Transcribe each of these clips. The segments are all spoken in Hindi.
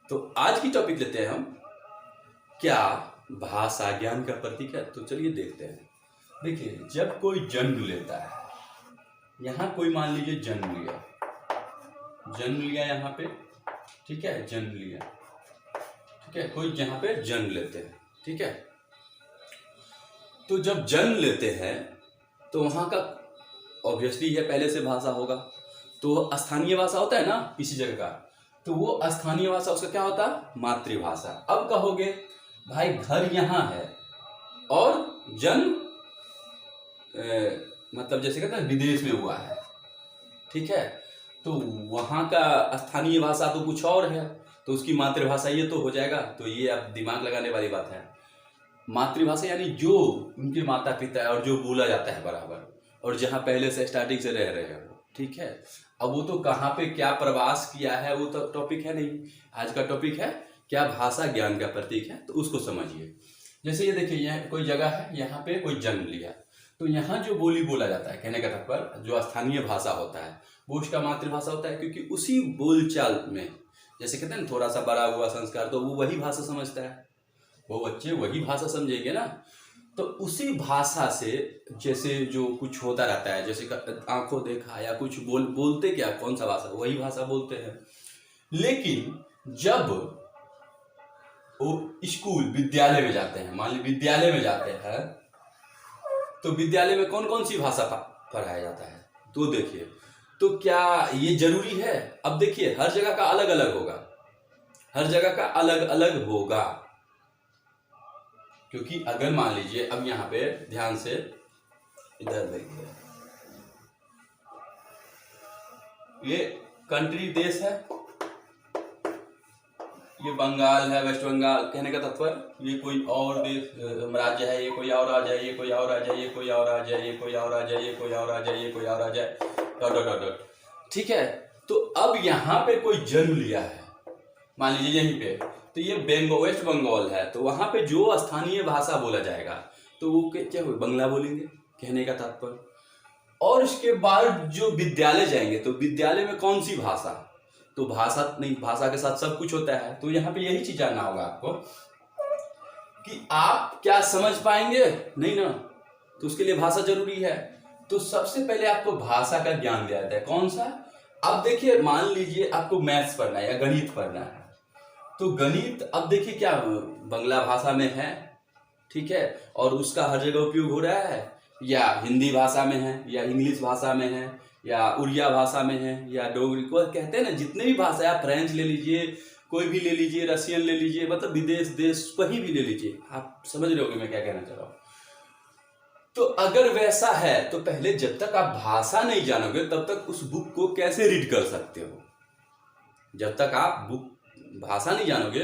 तो आज की टॉपिक लेते हैं हम, क्या भाषा ज्ञान का प्रतीक है? तो चलिए देखते हैं। देखिए, जब कोई जन्म लेता है, यहाँ कोई मान लीजिए जन्म लिया यहाँ पे, ठीक है, जन्म लिया, ठीक है, कोई यहाँ पे जन्म लेते हैं, ठीक है। तो जब जन्म लेते हैं तो वहाँ का ऑब्वियसली है पहले से भाषा होगा, तो स्थानीय भाषा होता है ना किसी जगह का, तो वो स्थानीय भाषा उसका क्या होता है? मातृभाषा। अब कहोगे भाई घर यहाँ है और जन्म मतलब जैसे कहते हैं विदेश में हुआ है, ठीक है, तो वहाँ का स्थानीय भाषा तो कुछ और है, तो उसकी मातृभाषा ये तो हो जाएगा। तो ये अब दिमाग लगाने वाली बात है। मातृभाषा यानी जो उनके माता पिता है और जो बोला जाता है बराबर, और जहाँ पहले से स्टार्टिंग से रह रहे हैं वो, ठीक है। अब वो तो कहाँ पे क्या प्रवास किया है वो तो टॉपिक है नहीं। आज का टॉपिक है क्या भाषा ज्ञान का प्रतीक है, तो उसको समझिए। जैसे ये देखिए, यहाँ कोई जगह है, यहाँ पे कोई जन्म लिया, तो यहाँ जो बोली बोला जाता है, कहने का तात्पर्य जो स्थानीय भाषा होता है वो उसका मातृभाषा होता है, क्योंकि उसी बोलचाल में, जैसे कहते हैं ना थोड़ा सा बड़ा हुआ संस्कार, तो वो वही भाषा समझता है, वो बच्चे वही भाषा समझेंगे ना। तो उसी भाषा से जैसे जो कुछ होता रहता है, जैसे आंखों देखा या कुछ बोलते क्या, कौन सा भाषा, वही भाषा बोलते हैं। लेकिन जब वो स्कूल विद्यालय में जाते हैं, मान ली विद्यालय में जाते हैं, तो विद्यालय में कौन कौन सी भाषा पढ़ाया जाता है? तो देखिए, तो क्या ये जरूरी है? अब देखिए, हर जगह का अलग अलग होगा, हर जगह का अलग अलग होगा, क्योंकि अगर मान लीजिए, अब यहाँ पे ध्यान से इधर देखिए, ये कंट्री देश है, ये बंगाल है, वेस्ट बंगाल, कहने का तात्पर्य ये कोई और देश राज्य है, ये कोई और राज्य है, ये कोई और राज्य है, ये कोई और राज्य है, ये कोई और राज्य है, ये कोई और राज्य है, ये कोई और राज्य है, डॉट डॉट डॉट डॉट, ठीक है। तो अब यहाँ पे कोई जन्म लिया है, मान लीजिए यहीं पे, तो ये वेस्ट बंगाल है, तो वहाँ पे जो स्थानीय भाषा बोला जाएगा तो वो क्या हो, बंगला बोलेंगे, कहने का तात्पर्य। और इसके बाद जो विद्यालय जाएंगे, तो विद्यालय में कौन सी भाषा, तो भाषा नहीं, भाषा के साथ सब कुछ होता है। तो यहाँ पे यही चीज जानना होगा आपको कि आप क्या समझ पाएंगे, नहीं ना, तो उसके लिए भाषा जरूरी है। तो सबसे पहले आपको भाषा का ज्ञान दिया जाता है, कौन सा? अब देखिए, मान लीजिए आपको मैथ्स पढ़ना है या गणित पढ़ना है, तो गणित अब देखिए क्या बंगला भाषा में है, ठीक है, और उसका हर जगह उपयोग हो रहा है, या हिंदी भाषा में है, या इंग्लिश भाषा में है, या उड़िया भाषा में है, या डोगरी को कहते हैं ना, जितने भी भाषा है, आप फ्रेंच ले लीजिए, कोई भी ले लीजिए, रशियन ले लीजिए, मतलब विदेश देश कहीं भी ले लीजिए, आप समझ रहे होगे मैं क्या कहना चाह रहा हूँ। तो अगर वैसा है, तो पहले जब तक आप भाषा नहीं जानोगे तब तक उस बुक को कैसे रीड कर सकते हो? जब तक आप बुक भाषा नहीं जानोगे,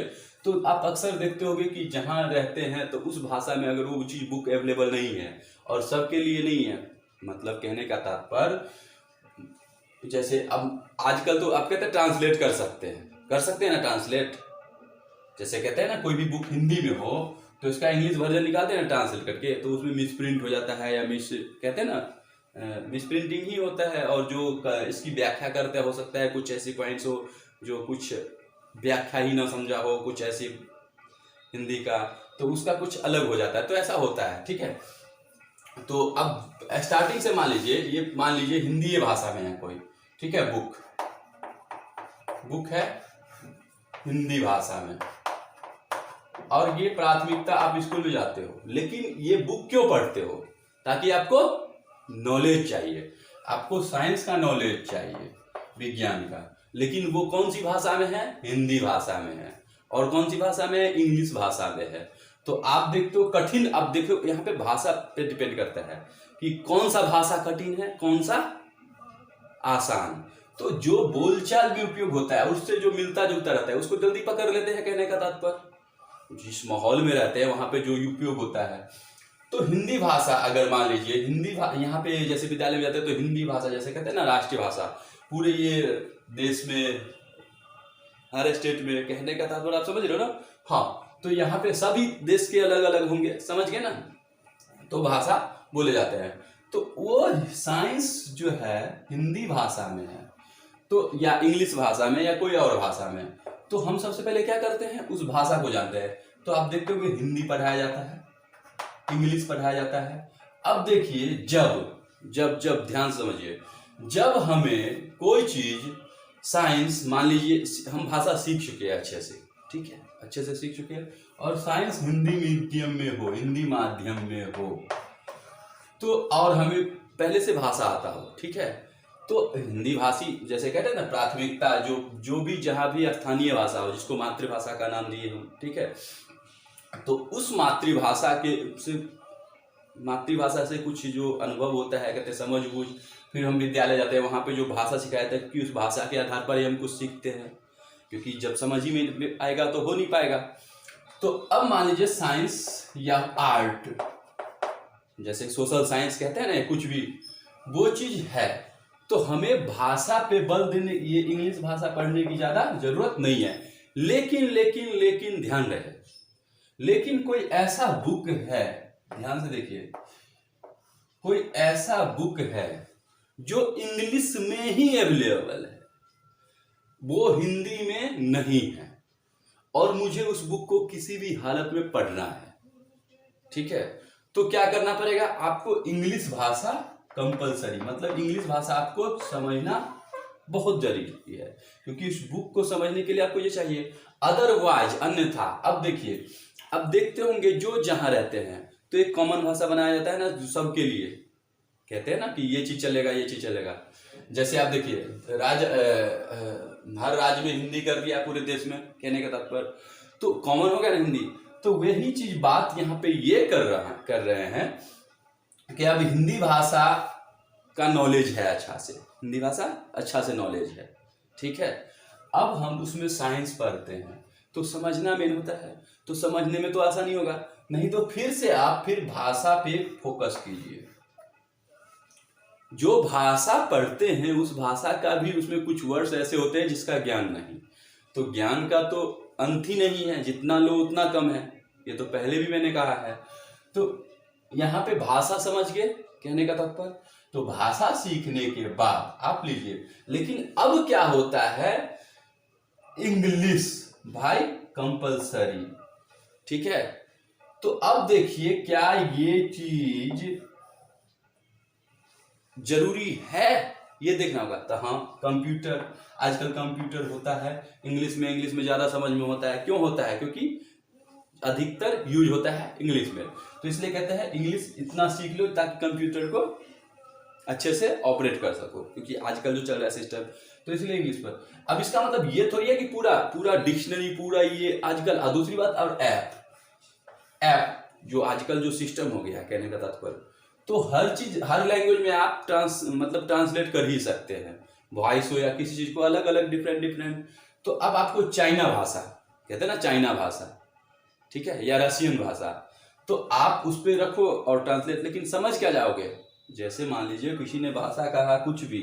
तो आप अक्सर देखते होगे कि जहाँ रहते हैं तो उस भाषा में अगर वो चीज बुक अवेलेबल नहीं है, और सबके लिए नहीं है, मतलब कहने का तात्पर्य, जैसे अब आजकल तो आप कहते हैं ट्रांसलेट कर सकते हैं ना, ट्रांसलेट, जैसे कहते हैं ना कोई भी बुक हिंदी में हो तो इसका इंग्लिश वर्जन निकालते हैं ना ट्रांसलेट करके, तो उसमें मिस प्रिंट हो जाता है, या कहते हैं ना मिस प्रिंटिंग ही होता है, और जो इसकी व्याख्या करते हो सकता है कुछ ऐसी पॉइंट्स हो जो कुछ व्याख्या ही ना समझा हो, कुछ ऐसी हिंदी का, तो उसका कुछ अलग हो जाता है, तो ऐसा होता है, ठीक है। तो अब स्टार्टिंग से मान लीजिए हिंदी भाषा में है कोई, ठीक है, बुक है हिंदी भाषा में, और ये प्राथमिकता आप स्कूल में जाते हो, लेकिन ये बुक क्यों पढ़ते हो? ताकि आपको नॉलेज चाहिए, आपको साइंस का नॉलेज चाहिए, विज्ञान का, लेकिन वो कौन सी भाषा में है? हिंदी भाषा में है। और कौन सी भाषा में है? इंग्लिश भाषा में है। तो आप देखते हो कठिन, अब देखो यहाँ पे भाषा पे डिपेंड करता है कि कौन सा भाषा कठिन है, कौन सा आसान। तो जो बोलचाल भी उपयोग होता है उससे जो मिलता जुलता रहता है उसको जल्दी पकड़ लेते हैं, कहने का तात्पर्य। जिस माहौल में रहते हैं वहां पे जो उपयोग होता है, तो हिंदी भाषा अगर मान लीजिए यहाँ पे जैसे विद्यालय में जाते हैं तो हिंदी भाषा, जैसे कहते हैं ना राष्ट्रीय भाषा, पूरे ये देश में हर स्टेट में, कहने का तात्पर्य आप समझ रहे हो ना। हाँ, तो यहाँ पे सभी देश के अलग अलग होंगे, समझ गए ना, तो भाषा बोले जाते हैं। तो वो साइंस जो है हिंदी भाषा में है, तो या इंग्लिश भाषा में या कोई और भाषा में, तो हम सबसे पहले क्या करते हैं, उस भाषा को जानते हैं। तो आप देखते हो कि हिंदी पढ़ाया जाता है, इंग्लिश पढ़ाया जाता है। अब देखिए जब जब जब ध्यान समझिए, जब हमें कोई चीज साइंस, मान लीजिए हम भाषा सीख चुके हैं अच्छे से, ठीक है, अच्छे से सीख चुके हैं, और साइंस हिंदी मीडियम में हो, हिंदी माध्यम में हो, तो और हमें पहले से भाषा आता हो, ठीक है, तो हिंदी भाषी जैसे कहते हैं ना, प्राथमिकता जो भी जहाँ भी स्थानीय भाषा हो, जिसको मातृभाषा का नाम दिए हम, ठीक है, तो उस मातृभाषा से कुछ जो अनुभव होता है, कहते समझ बूझ, फिर हम विद्यालय जाते हैं, वहाँ पे जो भाषा सिखाया था कि उस भाषा के आधार पर ही हम कुछ सीखते हैं, क्योंकि जब समझ ही में आएगा तो हो नहीं पाएगा। तो अब मान लीजिए साइंस या आर्ट, जैसे सोशल साइंस कहते हैं ना, कुछ भी वो चीज है, तो हमें भाषा पे बल देने, ये इंग्लिश भाषा पढ़ने की ज्यादा जरूरत नहीं है। लेकिन लेकिन लेकिन ध्यान रहे, लेकिन कोई ऐसा बुक है, ध्यान से देखिए, कोई ऐसा बुक है जो इंग्लिश में ही अवेलेबल है, वो हिंदी में नहीं है, और मुझे उस बुक को किसी भी हालत में पढ़ना है, ठीक है, तो क्या करना पड़ेगा आपको, इंग्लिश भाषा कंपलसरी, मतलब इंग्लिश भाषा आपको समझना बहुत जरूरी है, क्योंकि इस बुक को समझने के लिए आपको ये चाहिए, अदरवाइज अन्यथा। अब देखिए, अब देखते होंगे जो जहां रहते हैं तो एक कॉमन भाषा बनाया जाता है ना, जो सबके लिए, कहते हैं ना कि ये चीज चलेगा, ये चीज चलेगा। जैसे आप देखिए, हर राज्य में हिंदी कर दिया पूरे देश में, कहने का तात्पर्य, तो कॉमन हो गया ना हिंदी। तो वही चीज बात यहाँ पे ये कर रहे हैं कि अब हिंदी भाषा का नॉलेज है अच्छा से, हिंदी भाषा अच्छा से नॉलेज है, ठीक है, अब हम उसमें साइंस पढ़ते हैं, तो समझना मेन होता है, तो समझने में तो आसानी होगा, नहीं तो फिर से आप फिर भाषा पे फोकस कीजिए। जो भाषा पढ़ते हैं उस भाषा का भी, उसमें कुछ वर्ड्स ऐसे होते हैं जिसका ज्ञान नहीं, तो ज्ञान का तो अंत ही नहीं है, जितना लो उतना कम है, ये तो पहले भी मैंने कहा है। तो यहाँ पे भाषा समझ गए, कहने का तात्पर्य, तो भाषा सीखने के बाद आप लीजिए, लेकिन अब क्या होता है, इंग्लिश भाई कंपलसरी, ठीक है। तो अब देखिए क्या ये चीज जरूरी है, ये देखना होगा। तो हाँ, कंप्यूटर, आजकल कंप्यूटर होता है इंग्लिश में ज्यादा समझ में होता है। क्यों होता है? क्योंकि अधिकतर यूज होता है इंग्लिश में, तो इसलिए कहते हैं इंग्लिश इतना सीख लो ताकि कंप्यूटर को अच्छे से ऑपरेट कर सको, क्योंकि आजकल जो चल रहा है सिस्टम, तो इसलिए इंग्लिश पर। अब इसका मतलब ये थोड़ी है कि पूरा डिक्शनरी, पूरा ये आजकल। दूसरी बात, और ऐप जो आजकल जो सिस्टम हो गया है, कहने का तात्पर्य, तो हर चीज, हर लैंग्वेज में आप ट्रांसलेट कर ही सकते हैं, वॉइस हो या किसी चीज को, अलग अलग डिफरेंट। तो अब आपको चाइना भाषा, कहते हैं ना चाइना भाषा, ठीक है, या रशियन भाषा, तो आप उस पर रखो और ट्रांसलेट, लेकिन समझ क्या जाओगे? जैसे मान लीजिए किसी ने भाषा कहा कुछ भी,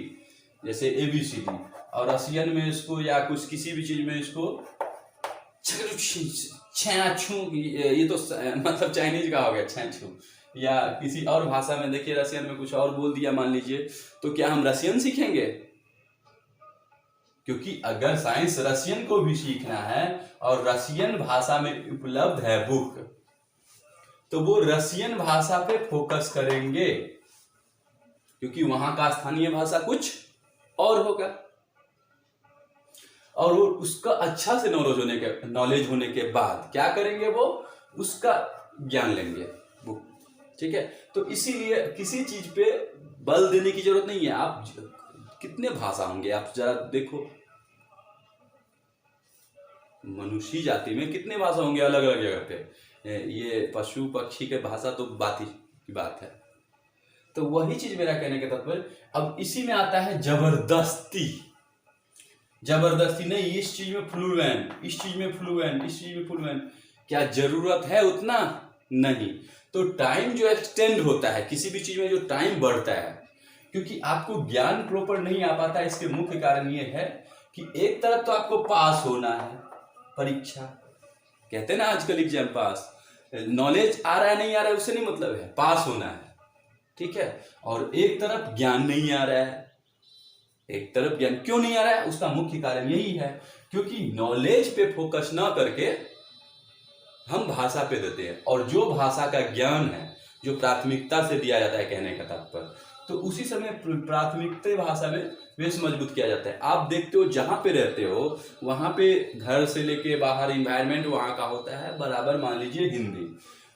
जैसे ABCD, और रशियन में इसको या कुछ किसी भी चीज में इसको ये तो मतलब चाइनीज का हो गया छू, या किसी और भाषा में देखिए रशियन में कुछ और बोल दिया मान लीजिए, तो क्या हम रशियन सीखेंगे? क्योंकि अगर साइंस रशियन को भी सीखना है और रशियन भाषा में उपलब्ध है बुक, तो वो रशियन भाषा पे फोकस करेंगे, क्योंकि वहां का स्थानीय भाषा कुछ और होगा, और वो उसका अच्छा से नॉलेज होने के बाद क्या करेंगे, वो उसका ज्ञान लेंगे बुक, ठीक है। तो इसीलिए किसी चीज पे बल देने की जरूरत नहीं है। आप कितने भाषा होंगे आप जरा देखो, मनुष्य जाति में कितने भाषा होंगे अलग अलग जगह पे, ये पशु पक्षी के भाषा तो बात ही बात है। तो वही चीज मेरा कहने का तात्पर्य, अब इसी में आता है जबरदस्ती नहीं, इस चीज में फ्लुएंट, इस चीज में फ्लुएंट, क्या जरूरत है? उतना नहीं। तो टाइम जो एक्सटेंड होता है किसी भी चीज में, जो टाइम बढ़ता है, क्योंकि आपको ज्ञान प्रॉपर नहीं आ पाता। इसके मुख्य कारण ये है कि एक तरफ तो आपको पास होना है, परीक्षा, कहते हैं ना आजकल एग्जाम पास, नॉलेज आ रहा है नहीं आ रहा है उससे नहीं मतलब है, पास होना है, ठीक है। और एक तरफ ज्ञान नहीं आ रहा है, एक तरफ ज्ञान क्यों नहीं आ रहा है, उसका मुख्य कारण यही है क्योंकि नॉलेज पे फोकस ना करके हम भाषा पे देते हैं, और जो भाषा का ज्ञान है जो प्राथमिकता से दिया जाता है, कहने का तात्पर्य, तो उसी समय प्राथमिकता भाषा में बेस मजबूत किया जाता है। आप देखते हो जहाँ पे रहते हो वहाँ पे घर से लेके बाहर इन्वायरमेंट वहाँ का होता है बराबर, मान लीजिए हिंदी,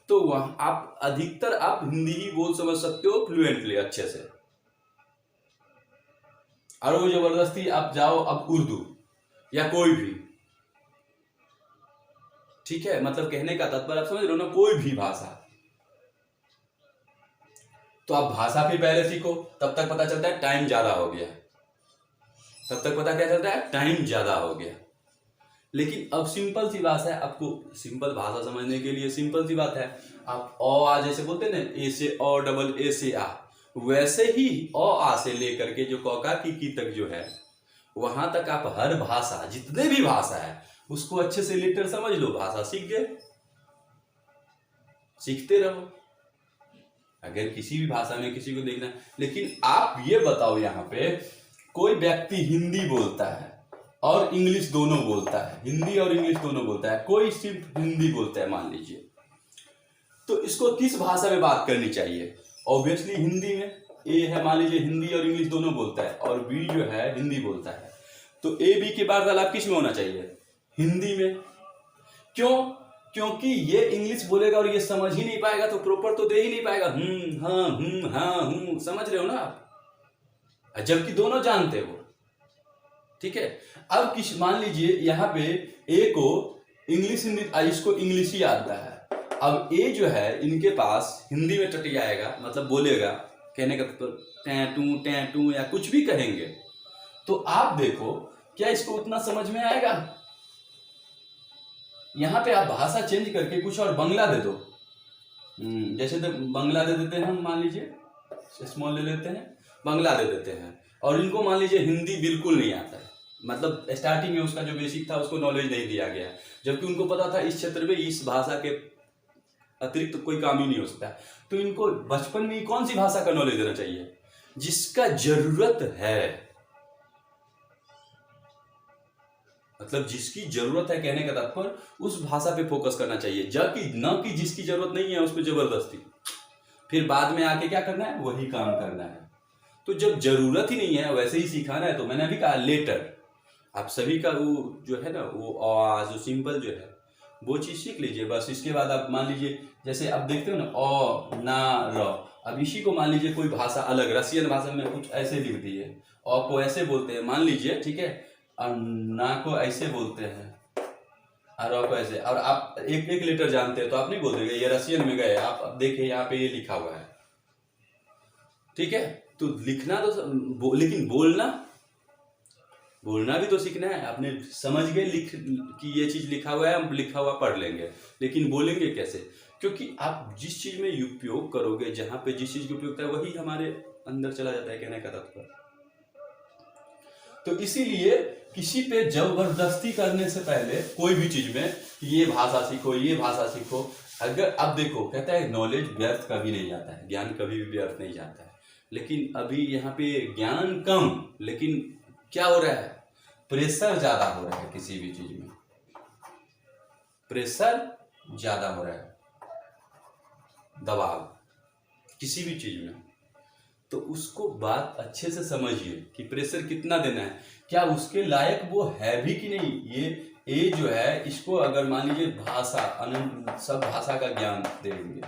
तो वहाँ आप अधिकतर आप हिंदी ही बोल समझ सकते हो फ्लुएंटली, अच्छे से। और वो जबरदस्ती आप जाओ अब उर्दू या कोई भी, ठीक है, मतलब कहने का तात्पर्य आप समझ रहे हो ना, कोई भी भाषा, तो आप भाषा भी पहले सीखो, तब तक पता चलता है टाइम ज्यादा हो गया, तब तक पता क्या चलता है, टाइम ज्यादा हो गया। लेकिन अब सिंपल सी बात है, आपको सिंपल भाषा समझने के लिए सिंपल सी बात है, आप अ आ जैसे बोलते हैं ना, ए से अ, डबल ए से आ, वैसे ही अ आ से लेकर के जो कौका की तक जो है, वहां तक आप हर भाषा, जितने भी भाषा है उसको अच्छे से लेटर समझ लो, भाषा सीख गए, सीखते रहो। अगर किसी भी भाषा में किसी को देखना, लेकिन आप ये बताओ, यहाँ पे कोई व्यक्ति हिंदी बोलता है और इंग्लिश दोनों बोलता है, हिंदी और इंग्लिश दोनों बोलता है, कोई सिर्फ हिंदी बोलता है मान लीजिए, तो इसको किस भाषा में बात करनी चाहिए? ऑब्वियसली हिंदी में। ए है मान लीजिए हिंदी और इंग्लिश दोनों बोलता है, और बी जो है हिंदी बोलता है, तो ए बी के वार्तालाप किस में होना चाहिए? हिंदी में। क्यों? क्योंकि ये इंग्लिश बोलेगा और ये समझ ही नहीं पाएगा, तो प्रॉपर तो दे ही नहीं पाएगा, हाँ समझ रहे हो ना आप, जबकि दोनों जानते हो, ठीक है। अब किस, मान लीजिए यहाँ पे ए को इंग्लिश हिंदी, इसको इंग्लिश ही आता है, अब ए जो है इनके पास हिंदी में टटियाएगा, मतलब बोलेगा, कहने का तो टैटू या कुछ भी कहेंगे, तो आप देखो क्या इसको उतना समझ में आएगा? यहाँ पे आप भाषा चेंज करके कुछ और बंगला दे दो, जैसे तो बंगला दे देते हैं हम, मान लीजिए स्मॉल ले लेते हैं, बंगला दे देते हैं, और इनको मान लीजिए हिंदी बिल्कुल नहीं आता है, मतलब स्टार्टिंग में उसका जो बेसिक था उसको नॉलेज नहीं दिया गया, जबकि उनको पता था इस क्षेत्र में इस भाषा के अतिरिक्त तो कोई काम ही नहीं हो सकता, तो इनको बचपन में कौन सी भाषा का नॉलेज देना चाहिए? जिसका जरूरत है, मतलब जिसकी जरूरत है, कहने का तात्पर्य उस भाषा पे फोकस करना चाहिए, जबकि न कि जिसकी जरूरत नहीं है उस पर जबरदस्ती, फिर बाद में आके क्या करना है, वही काम करना है। तो जब जरूरत ही नहीं है वैसे ही सिखाना है, तो मैंने अभी कहा लेटर, आप सभी का वो जो है ना, वो जो सिंपल जो है वो चीज सीख लीजिए बस। इसके बाद आप मान लीजिए, जैसे आप देखते हो ना अ ना र, अब इसी को मान लीजिए कोई भाषा अलग, रसियन भाषा में कुछ ऐसे लिख दिए, अ को ऐसे बोलते हैं मान लीजिए, ठीक है, और ना को ऐसे बोलते हैं, और को ऐसे, और आप एक एक लेटर जानते हैं तो आप नहीं बोल देंगे ये रसियन में गए, आप देखिए यहाँ पे ये लिखा हुआ है, ठीक है। तो लिखना तो लेकिन बोलना भी तो सीखना है। आपने समझ गए लिख कि ये चीज लिखा हुआ है, हम लिखा हुआ पढ़ लेंगे, लेकिन बोलेंगे कैसे? क्योंकि आप जिस चीज में उपयोग करोगे, जहां पे जिस चीज की उपयोगिता है वही हमारे अंदर चला जाता है, कहने का तात्पर्य। तो इसीलिए किसी पे जबरदस्ती करने से पहले कोई भी चीज में ये भाषा सीखो, ये भाषा सीखो, अगर अब देखो कहता है नॉलेज व्यर्थ कभी नहीं जाता है, ज्ञान कभी भी व्यर्थ नहीं जाता है, लेकिन अभी यहाँ पे ज्ञान कम, लेकिन क्या हो रहा है, प्रेशर ज्यादा हो रहा है, किसी भी चीज में प्रेशर ज्यादा हो रहा है, दबाव किसी भी चीज में, तो उसको बात अच्छे से समझिए कि प्रेशर कितना देना है, क्या उसके लायक वो है भी कि नहीं। ये जो है इसको अगर मान लीजिए भाषा अनंत सब भाषा का ज्ञान देंगे,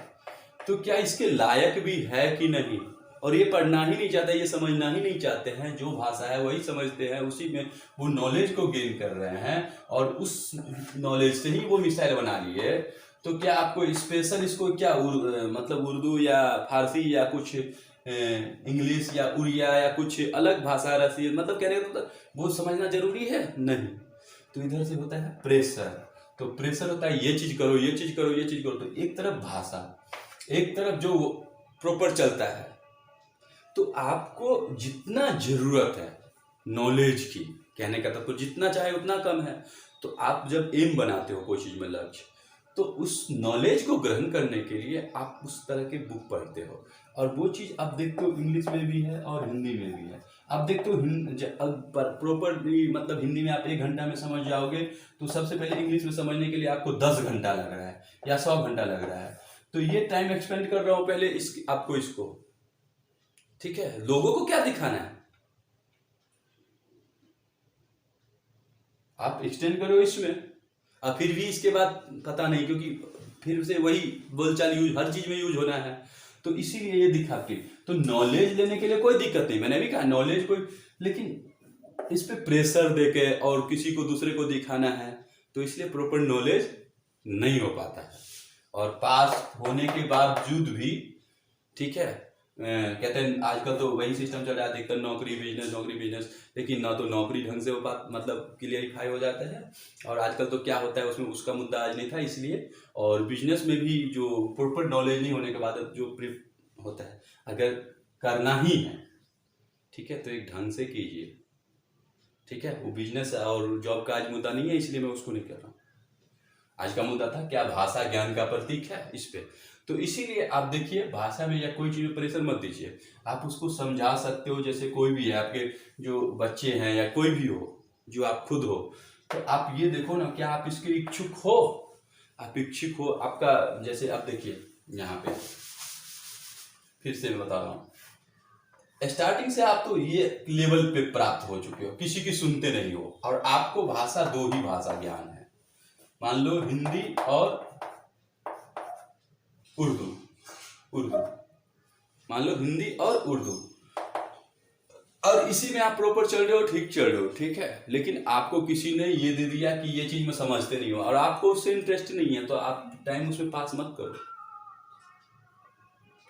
तो क्या इसके लायक भी है कि नहीं, और ये पढ़ना ही नहीं चाहते, ये समझना ही नहीं चाहते हैं, जो भाषा है वही समझते हैं, उसी में वो नॉलेज को गेन कर रहे हैं, और उस नॉलेज से ही वो मिसाइल बना लिए, तो क्या आपको स्पेशल इसको क्या मतलब उर्दू या फारसी या कुछ इंग्लिश या उड़िया या कुछ अलग भाषा रसियन, मतलब कहने का तो वो समझना जरूरी है नहीं। तो इधर से होता है प्रेशर, तो प्रेशर होता है ये चीज करो, ये चीज करो, ये चीज करो, तो एक तरफ भाषा, एक तरफ जो प्रॉपर चलता है, तो आपको जितना जरूरत है नॉलेज की, कहने का तो जितना चाहे उतना कम है, तो आप जब एम बनाते हो कोई चीज में लक्ष्य, तो उस नॉलेज को ग्रहण करने के लिए आप उस तरह के बुक पढ़ते हो, और वो चीज आप देखते हो इंग्लिश में भी है और हिंदी में भी है। अब देखते हो प्रॉपरली मतलब हिंदी में आप 1 घंटा में समझ जाओगे, तो सबसे पहले इंग्लिश में समझने के लिए आपको 10 घंटा लग रहा है या 100 घंटा लग रहा है। तो ये टाइम एक्सपेंड कर रहा हूं पहले आपको इसको, ठीक है। लोगों को क्या दिखाना है, आप एक्सटेंड करो इसमें, और फिर भी इसके बाद पता नहीं, क्योंकि फिर से वही बोलचाल यूज हर चीज में यूज होना है, तो इसीलिए ये दिखा के। तो नॉलेज लेने के लिए कोई दिक्कत नहीं, मैंने भी कहा नॉलेज कोई, लेकिन इस पे प्रेशर देके और किसी को दूसरे को दिखाना है, तो इसलिए प्रॉपर नॉलेज नहीं हो पाता है। और पास होने के बावजूद भी, ठीक है, कहते हैं आजकल तो वही सिस्टम चल रहा है, अधिकतर नौकरी बिजनेस, लेकिन ना तो नौकरी ढंग से हो पाता, मतलब क्लियरिफाई हो जाता है, और आजकल तो क्या होता है उसमें, उसका मुद्दा आज नहीं था इसलिए। और बिजनेस में भी जो प्रॉपर नॉलेज नहीं होने के बाद जो होता है, अगर करना ही है, ठीक है, तो एक ढंग से कीजिए, ठीक है। वो बिजनेस और जॉब का आज मुद्दा नहीं है, इसलिए मैं उसको नहीं कर रहा हूँ। आज का मुद्दा था क्या भाषा ज्ञान का प्रतीक है, इस पे। तो इसीलिए आप देखिए, भाषा में या कोई चीज में प्रेशर मत दीजिए, आप उसको समझा सकते हो, जैसे कोई भी है, आपके जो बच्चे हैं या कोई भी हो, जो आप खुद हो, तो आप ये देखो ना, क्या आप इसके इच्छुक हो, आप इच्छुक हो, आपका जैसे आप देखिए यहाँ पे, फिर से मैं बता रहा हूँ, स्टार्टिंग से आप तो ये लेवल पे प्राप्त हो चुके हो, किसी की सुनते नहीं हो, और आपको भाषा 2 ही भाषा ज्ञान है, मान लो हिंदी और उर्दू, मान लो हिंदी और उर्दू, और इसी में आप प्रॉपर चल रहे हो, ठीक चल रहे हो, ठीक है। लेकिन आपको किसी ने ये दे दिया कि ये चीज में समझते नहीं हो, और आपको उससे इंटरेस्ट नहीं है, तो आप टाइम उसमें पास मत करो,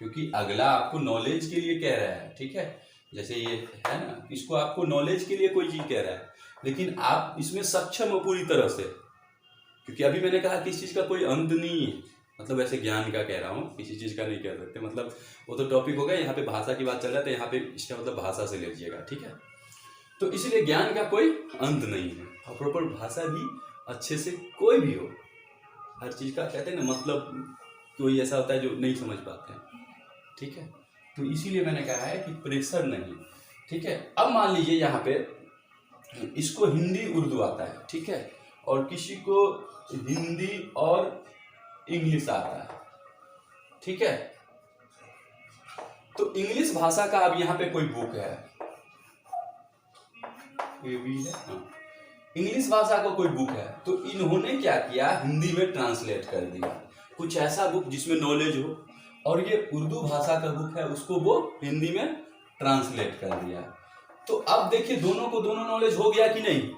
क्योंकि अगला आपको नॉलेज के लिए कह रहा है, ठीक है। जैसे ये है ना, इसको आपको नॉलेज के लिए कोई चीज कह रहा है, लेकिन आप इसमें सक्षम हो पूरी तरह से, क्योंकि अभी मैंने कहा कि इस चीज का कोई अंत नहीं है, मतलब ऐसे ज्ञान का कह रहा हूँ, किसी चीज का नहीं कह सकते, मतलब वो तो टॉपिक होगा, यहाँ पे भाषा की बात चल रहा है, तो यहाँ पे इसका मतलब भाषा से ले लीजिएगा, ठीक है। तो इसलिए ज्ञान का कोई अंत नहीं है, और प्रॉपर भाषा भी अच्छे से कोई भी हो, हर चीज का कहते हैं ना, मतलब कोई ऐसा होता है जो नहीं समझ पाते हैं, ठीक है। तो इसीलिए मैंने कहा है कि प्रेशर नहीं, ठीक है। अब मान लीजिए यहाँ पे इसको हिंदी उर्दू आता है, ठीक है, और किसी को हिंदी और इंग्लिश आता है, ठीक है। तो इंग्लिश भाषा का अब यहाँ पे कोई बुक है, ये भी है, हाँ, इंग्लिश भाषा का कोई बुक है, तो इन्होंने क्या किया, हिंदी में ट्रांसलेट कर दिया, कुछ ऐसा बुक जिसमें नॉलेज हो, और ये उर्दू भाषा का बुक है, उसको वो हिंदी में ट्रांसलेट कर दिया। तो अब देखिए, दोनों को दोनों नॉलेज हो गया कि नहीं,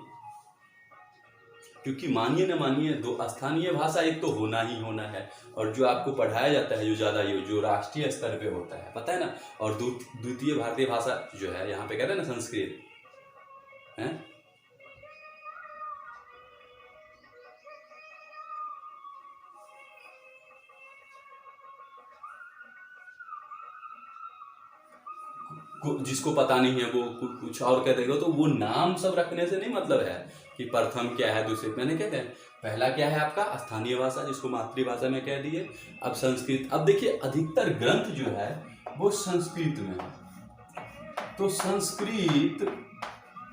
क्योंकि मानिए न मानिए, दो स्थानीय भाषा एक तो होना ही होना है, और जो आपको पढ़ाया जाता है जो ज्यादा जो राष्ट्रीय स्तर पे होता है, पता है ना, और द्वितीय भारतीय भाषा जो है, यहाँ पे कहते हैं ना संस्कृत है, जिसको पता नहीं है वो कुछ और कह देगा, तो वो नाम सब रखने से नहीं मतलब है कि प्रथम क्या है, दूसरे, मैंने कहते हैं पहला क्या है आपका स्थानीय भाषा, जिसको मातृभाषा में कह दिए, अब संस्कृत। अब देखिए, अधिकतर ग्रंथ जो है वो संस्कृत में है, तो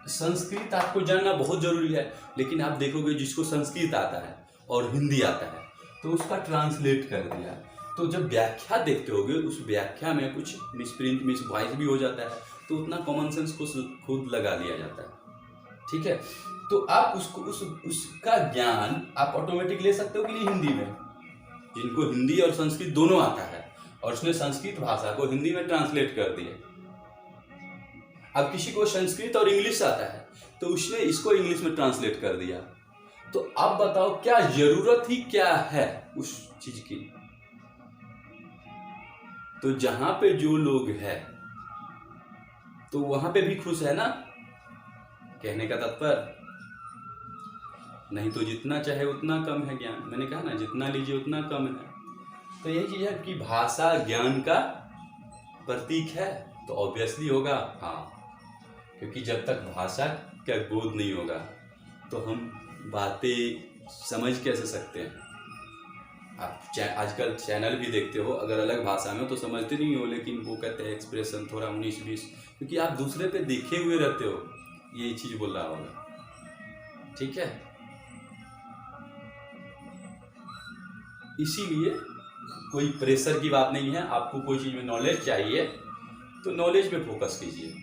संस्कृत आपको जानना बहुत जरूरी है, लेकिन आप देखोगे जिसको संस्कृत आता है और हिंदी आता है, तो उसका ट्रांसलेट कर दिया, तो जब व्याख्या देखते होगे, उस व्याख्या में कुछ मिसप्रिंट मिस वॉइस भी हो जाता है, तो उतना कॉमन सेंस को खुद लगा लिया जाता है, ठीक है। तो आप उसको उसका ज्ञान आप ऑटोमेटिक ले सकते हो कि नहीं हिंदी में, जिनको हिंदी और संस्कृत दोनों आता है, और उसने संस्कृत भाषा को हिंदी में ट्रांसलेट कर दिया। अब किसी को संस्कृत और इंग्लिश आता है, तो उसने इसको इंग्लिश में ट्रांसलेट कर दिया, तो अब बताओ क्या जरूरत ही क्या है उस चीज की। तो जहां पे जो लोग हैं, तो वहां पे भी खुश है ना, कहने का तात्पर्य, नहीं तो जितना चाहे उतना कम है ज्ञान, मैंने कहा ना, जितना लीजिए उतना कम है। तो यही चीज है कि भाषा ज्ञान का प्रतीक है, तो ऑब्वियसली होगा, हाँ, क्योंकि जब तक भाषा का बोध नहीं होगा, तो हम बातें समझ कैसे सकते हैं, आप आजकल चैनल भी देखते हो, अगर अलग भाषा में तो समझते नहीं हो, लेकिन वो कहते हैं एक्सप्रेशन थोड़ा 19-20, क्योंकि आप दूसरे पे देखे हुए रहते हो, ये चीज़ बोल रहा होगा। ठीक है, इसीलिए कोई प्रेशर की बात नहीं है। आपको कोई चीज़ में नॉलेज चाहिए तो नॉलेज पे फोकस कीजिए।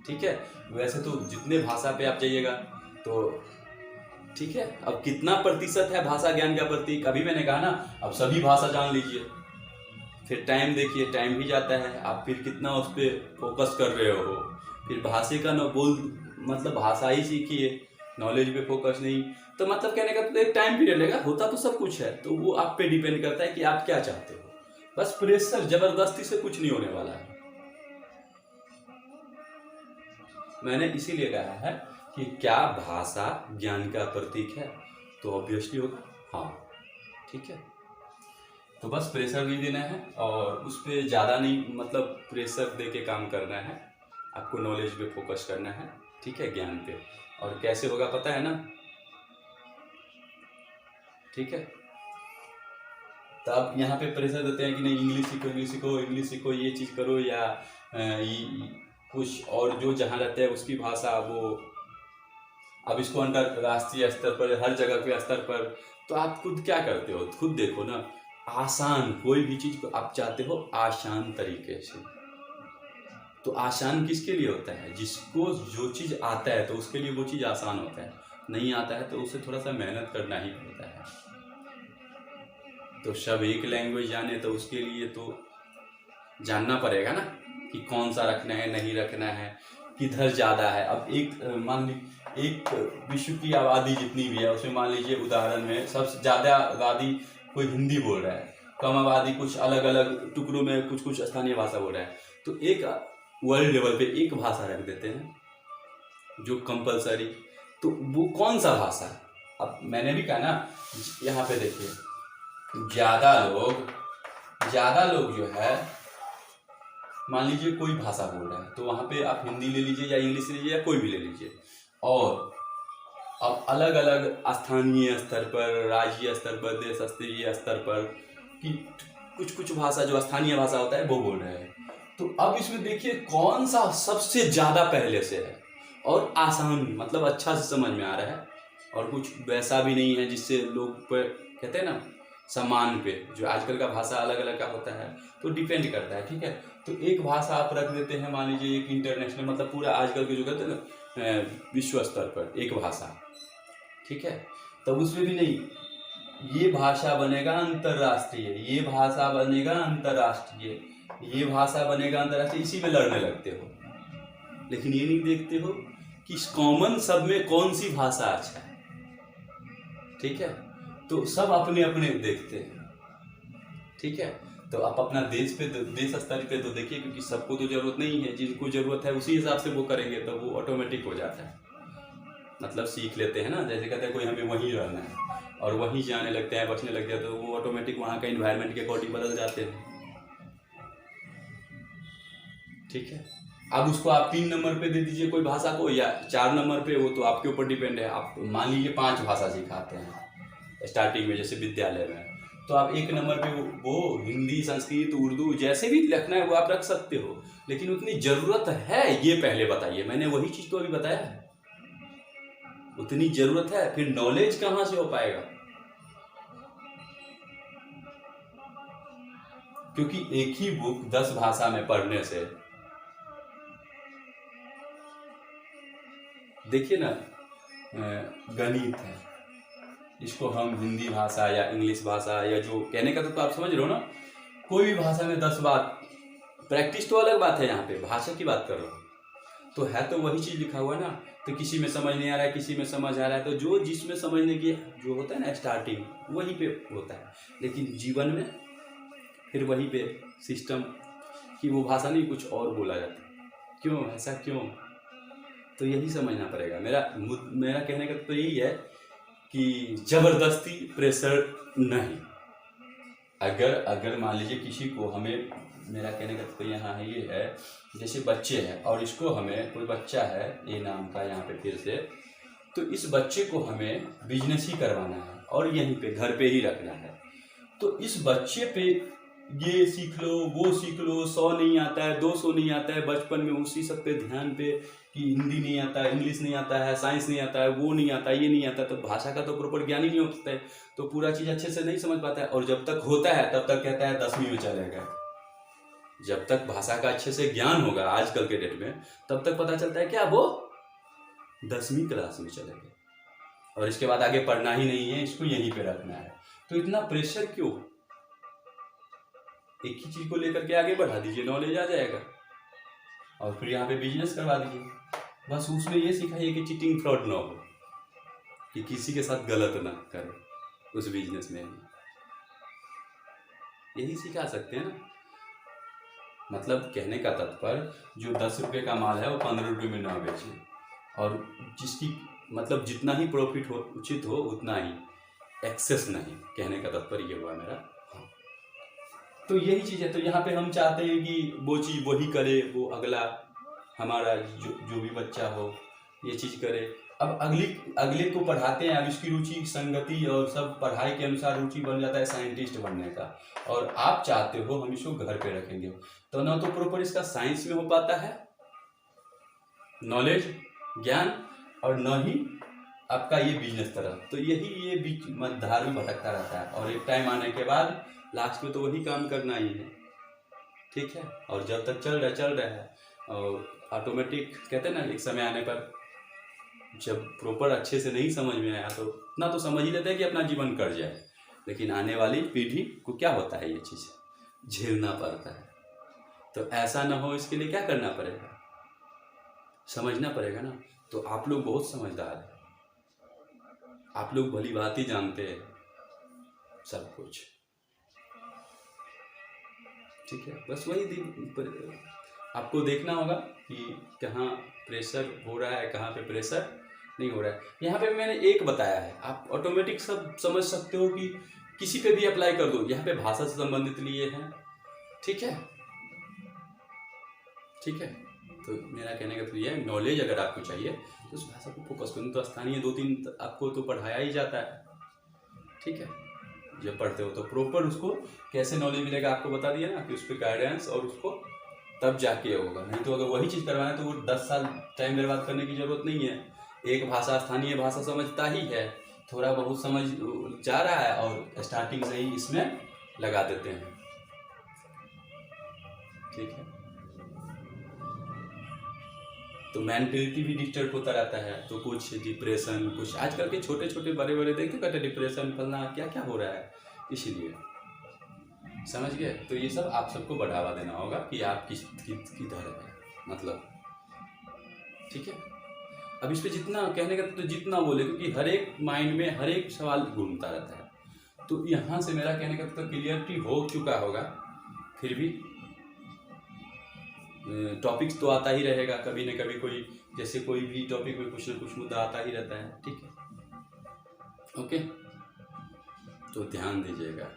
ठीक है, वैसे तो जितने भाषा पे आप जाइएगा तो ठीक है, अब कितना प्रतिशत है भाषा ज्ञान का प्रतीक, अभी मैंने कहा ना, अब सभी भाषा जान लीजिए, फिर टाइम देखिए, टाइम भी जाता है, आप फिर कितना उस पर फोकस कर रहे हो। फिर भाषा का न बोल मतलब भाषा ही सीखिए, नॉलेज पे फोकस नहीं, तो मतलब कहने का तो एक टाइम पीरियड लगेगा, होता तो सब कुछ है, तो वो आप पे डिपेंड करता है कि आप क्या चाहते हो। बस प्रेशर जबरदस्ती से कुछ नहीं होने वाला है। मैंने इसीलिए कहा है कि क्या भाषा ज्ञान का प्रतीक है, तो ऑब्वियसली होगा हाँ। ठीक है, तो बस प्रेशर नहीं देना है और उस पर ज़्यादा नहीं, मतलब प्रेशर दे के काम करना है, आपको नॉलेज पे फोकस करना है। ठीक है, ज्ञान पे। और कैसे होगा पता है ना? ठीक है, तो आप यहाँ पे प्रेशर देते हैं कि नहीं इंग्लिश सीखो, इंग्लिश सीखो, इंग्लिश सीखो, ये चीज़ करो, या कुछ और जो जहाँ रहते हैं उसकी भाषा वो, अब इसको अंतरराष्ट्रीय स्तर पर, हर जगह के स्तर पर, तो आप खुद क्या करते हो, खुद देखो ना। आसान कोई भी चीज़ को आप चाहते हो आसान तरीके से, तो आसान किसके लिए होता है? जिसको जो चीज़ आता है तो उसके लिए वो चीज़ आसान होता है, नहीं आता है तो उसे थोड़ा सा मेहनत करना ही पड़ता है। तो सब एक लैंग्वेज जाने तो उसके लिए तो जानना पड़ेगा ना कि कौन सा रखना है, नहीं रखना है, किधर ज़्यादा है। अब एक मान लीजिए एक विश्व की आबादी जितनी भी है उसमें मान लीजिए उदाहरण में सबसे ज़्यादा आबादी कोई हिंदी बोल रहा है, कम आबादी कुछ अलग अलग टुकड़ों में कुछ कुछ स्थानीय भाषा बोल रहा है, तो एक वर्ल्ड लेवल पे एक भाषा रख देते हैं जो कंपलसरी, तो वो कौन सा भाषा है? अब मैंने भी कहा ना, यहाँ पे देखिए ज़्यादा लोग जो है मान लीजिए कोई भाषा बोल रहा है, तो वहाँ पे आप हिंदी ले लीजिए या इंग्लिश ले लीजिए या कोई भी ले लीजिए, और अब अलग अलग स्थानीय स्तर पर, राज्य स्तर पर, देश स्तरीय स्तर पर कि कुछ भाषा जो स्थानीय भाषा होता है वो बोल रहे हैं, तो अब इसमें देखिए कौन सा सबसे ज़्यादा पहले से है और आसान, मतलब अच्छा से समझ में आ रहा है, और कुछ वैसा भी नहीं है जिससे लोग पर कहते हैं ना समान पे, जो आजकल का भाषा अलग अलग का होता है तो डिपेंड करता है। ठीक है, तो एक भाषा आप रख देते हैं मान लीजिए एक इंटरनेशनल, मतलब पूरा आजकल के जो कहते हैं ना विश्व स्तर पर एक भाषा। ठीक है, तो उसमें भी नहीं, ये भाषा बनेगा अंतर्राष्ट्रीय, ये भाषा बनेगा अंतर्राष्ट्रीय, ये भाषा बनेगा अंतर्राष्ट्रीय, इसी में लड़ने लगते हो, लेकिन ये नहीं देखते हो कि कॉमन सब में कौन सी भाषा अच्छा है। ठीक है, तो सब अपने अपने देखते हैं। ठीक है, तो आप अपना देश स्तर पे तो देखिए, क्योंकि सबको तो जरूरत नहीं है, जिनको जरूरत है उसी हिसाब से वो करेंगे, तो वो ऑटोमेटिक हो जाता है, मतलब सीख लेते हैं ना। जैसे कहते हैं कोई हमें वहीं रहना है और वहीं जाने लगते हैं, बचने लगते हैं, तो वो ऑटोमेटिक वहाँ का इन्वायरमेंट के अकॉर्डिंग बदल जाते हैं। ठीक है, अब उसको आप 3 नंबर पे दे दीजिए कोई भाषा को या 4 नंबर पे, वो तो आपके ऊपर डिपेंड है। आप मान लीजिए 5 भाषा सिखाते हैं स्टार्टिंग में, जैसे विद्यालय में, तो आप 1 नंबर पे वो हिंदी, संस्कृत, उर्दू जैसे भी रखना है वो आप रख सकते हो, लेकिन उतनी जरूरत है ये पहले बताइए। मैंने वही चीज़ तो अभी बताया है, उतनी जरूरत है, फिर नॉलेज कहाँ से हो पाएगा? क्योंकि एक ही बुक 10 भाषा में पढ़ने से, देखिए ना गणित है, इसको हम हिंदी भाषा या इंग्लिश भाषा या जो कहने का तो आप समझ रहे हो ना, कोई भी भाषा में 10 बार प्रैक्टिस तो अलग बात है, यहाँ पे भाषा की बात कर रहा हूँ, तो है तो वही चीज़ लिखा हुआ है ना। तो किसी में समझ नहीं आ रहा है, किसी में समझ आ रहा है, तो जो जिसमें समझने की जो होता है ना स्टार्टिंग वहीं पे होता है, लेकिन जीवन में फिर वहीं पे सिस्टम कि वो भाषा नहीं कुछ और बोला जाता है। क्यों ऐसा क्यों? तो यही समझना पड़ेगा। मेरा कहने का तो यही है कि ज़बरदस्ती प्रेशर नहीं। अगर मान लीजिए किसी को, हमें, मेरा कहने का तो यहाँ है ये है, जैसे बच्चे हैं और इसको हमें, कोई बच्चा है ए नाम का यहाँ पे फिर से, तो इस बच्चे को हमें बिजनेस ही करवाना है और यहीं पे घर पे ही रखना है, तो इस बच्चे पे ये सीख लो, वो सीख लो, 100 नहीं आता है, 200 नहीं आता है, बचपन में उसी सब पे ध्यान पे कि हिंदी नहीं आता है, इंग्लिश नहीं आता है, साइंस नहीं आता है, वो नहीं आता है, ये नहीं आता है, तो भाषा का तो प्रॉपर ज्ञान ही नहीं होता है, तो पूरा चीज़ अच्छे से नहीं समझ पाता है। और जब तक होता है तब तक कहता है 10वीं में चलेगा। जब तक भाषा का अच्छे से ज्ञान होगा आजकल के डेट में, तब तक पता चलता है क्या वो 10वीं क्लास में चलेगा, और इसके बाद आगे पढ़ना ही नहीं है, इसको यहीं पे रखना है। तो इतना प्रेशर क्यों? एक ही चीज को लेकर के आगे बढ़ा दीजिए, नॉलेज आ जाएगा, और फिर यहाँ पे बिजनेस करवा दीजिए। बस उसमें ये सिखाइए कि चीटिंग फ्रॉड ना हो, कि किसी के साथ गलत ना करे उस बिजनेस में, यही सिखा सकते हैं ना। मतलब कहने का तात्पर्य जो 10 रुपये का माल है वो 15 रुपये में ना बेचे, और जिसकी मतलब जितना ही प्रॉफिट हो, उचित हो उतना ही, एक्सेस नहीं। कहने का तात्पर्य ये हुआ मेरा। हाँ, तो यही चीज़ है। तो यहाँ पे हम चाहते हैं कि वो चीज़ वही करे, वो अगला हमारा जो भी बच्चा हो ये चीज़ करे। अब अगले को पढ़ाते हैं, अब इसकी रुचि संगति और सब पढ़ाई के अनुसार रुचि बन जाता है साइंटिस्ट बनने का, और आप चाहते हो हम इसको घर पे रखेंगे, तो ना तो प्रॉपर इसका साइंस में हो पाता है नॉलेज ज्ञान, और न ही आपका ये बिजनेस तरफ। तो यही ये बीच मध्यधार में भटकता रहता है, और एक टाइम आने के बाद लास्ट में तो वही काम करना ही है, ठीक है। और जब तक चल रहा है, और ऑटोमेटिक कहते हैं ना, एक समय आने पर जब प्रॉपर अच्छे से नहीं समझ में आया तो इतना तो समझ ही लेते हैं कि अपना जीवन कट जाए, लेकिन आने वाली पीढ़ी को क्या होता है, ये चीज़ झेलना पड़ता है। तो ऐसा ना हो, इसके लिए क्या करना pड़ेगा, समझना पड़ेगा ना। तो आप लोग बहुत समझदार हैं, आप लोग भली बात ही जानते हैं सब कुछ, ठीक है। बस वही आपको देखना होगा कि कहाँ प्रेशर हो रहा है, कहाँ पे प्रेशर नहीं हो रहा है। यहाँ पे मैंने एक बताया है, आप ऑटोमेटिक सब समझ सकते हो कि किसी पे भी अप्लाई कर दो। यहाँ पे भाषा से संबंधित लिए हैं, ठीक है, ठीक है। तो मेरा कहने का तो ये है, नॉलेज अगर आपको चाहिए तो उस भाषा को फोकस करूँ। तो स्थानीय 2-3 आपको तो पढ़ाया ही जाता है, ठीक है। जब पढ़ते हो तो प्रॉपर उसको कैसे नॉलेज मिलेगा आपको बता दिया ना, कि उस पर गाइडेंस, और उसको तब जाके होगा। नहीं तो अगर वही चीज़ करवाना है तो वो 10 साल टाइम बर्बाद करने की ज़रूरत नहीं है। एक भाषा स्थानीय भाषा समझता ही है, थोड़ा बहुत समझ जा रहा है, और स्टार्टिंग से ही इसमें लगा देते हैं, ठीक है। तो मेंटलिटी भी डिस्टर्ब होता रहता है, तो कुछ डिप्रेशन, कुछ आजकल के छोटे छोटे बड़े देखते कहते डिप्रेशन फलना क्या क्या हो रहा है, इसीलिए समझ गए। तो ये सब आप सबको बढ़ावा देना होगा कि आप किधर है, मतलब, ठीक है। अब इस पर जितना कहने का तो जितना बोले, क्योंकि हर एक माइंड में हर एक सवाल घूमता रहता है। तो यहाँ से मेरा कहने का तो क्लियरिटी हो चुका होगा, फिर भी टॉपिक्स तो आता ही रहेगा कभी न कभी, कोई जैसे कोई भी टॉपिक में कुछ ना कुछ मुद्दा आता ही रहता है, ठीक है, ओके। तो ध्यान दीजिएगा।